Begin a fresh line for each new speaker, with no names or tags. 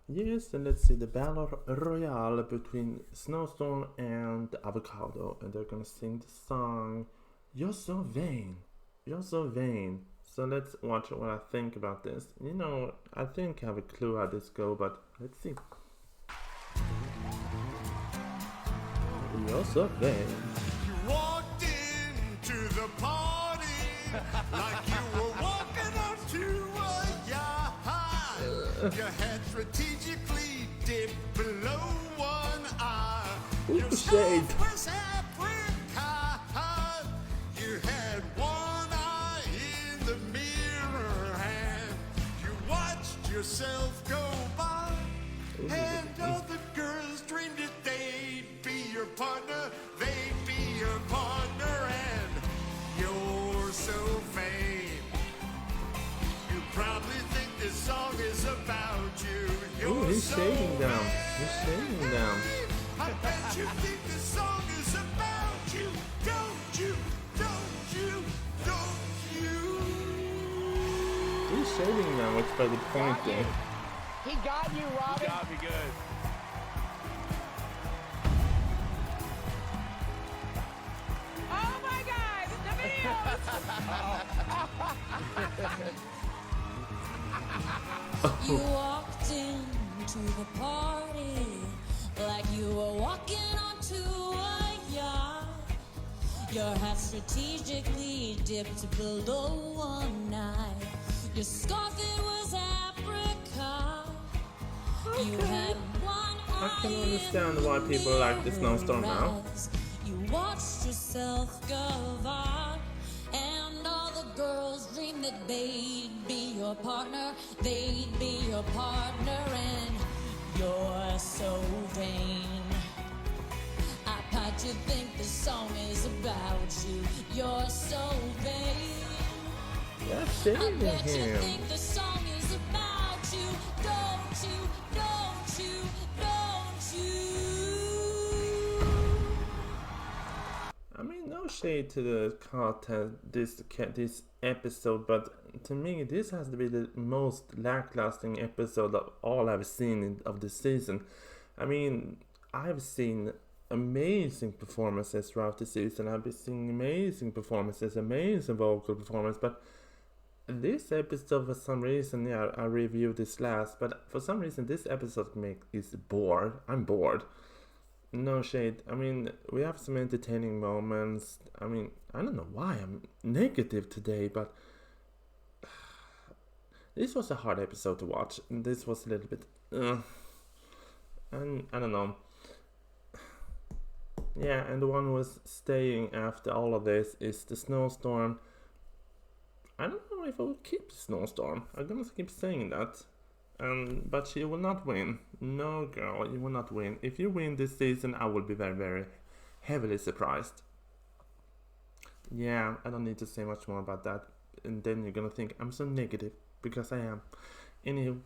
Yes, and let's see the battle royale between Snowstorm and Avocado, and they're gonna sing the song "You're So Vain." You're so vain. So let's watch what I think about this. I think I have a clue how this go, but let's see. You're so vain.
You walked into the party like you were walking onto a yacht. Your head strategically dipped below one eye. Your
shade.
scarf was apricot. You had one eye in the mirror, and you watched yourself go by. And all the girls dreamed that they'd be your partner, they'd be your partner, and you're so vain. You probably think this song is about you. You're
He's
so
shading down.
vain.
He's shading down.
I bet you think this song is about you. Don't you? Don't you? Don't you?
He's shading down, which by the point there.
He got you, Robin.
Got me good.
Oh my God, the videos.
You walked into the party like you were walking onto a yacht. Your hat strategically dipped below one eye. Your scarf, it was apricot. You had one eye.
I can understand why people like the Snowstorm now.
You watched yourself go on, and all the girls dreamed that they'd be your partner, they'd be your partner, and you're so vain. I bet you think the song is about you. You're so vain.
Yeah,
I
shading
bet you
him.
think the song is about you. Don't you? Don't you? Don't you?
I mean, no shade to the content this episode, but to me, this has to be the most lacklusting episode of all I've seen of the season. I mean, I've seen amazing performances throughout the season. I've been seeing amazing performances, amazing vocal performance, but this episode, for some reason, yeah, I reviewed this last, but for some reason, this episode is bored. I'm bored. No shade. I mean, we have some entertaining moments. I mean, I don't know why I'm negative today, but this was a hard episode to watch. This was a little bit, and I don't know. Yeah, and the one who was staying after all of this is the Snowstorm. I don't know if I will keep the Snowstorm. I'm gonna keep saying that. But she will not win. No, girl, you will not win. If you win this season, I will be very, very heavily surprised. Yeah, I don't need to say much more about that. And then you're gonna think I'm so negative, because I am. Anywho,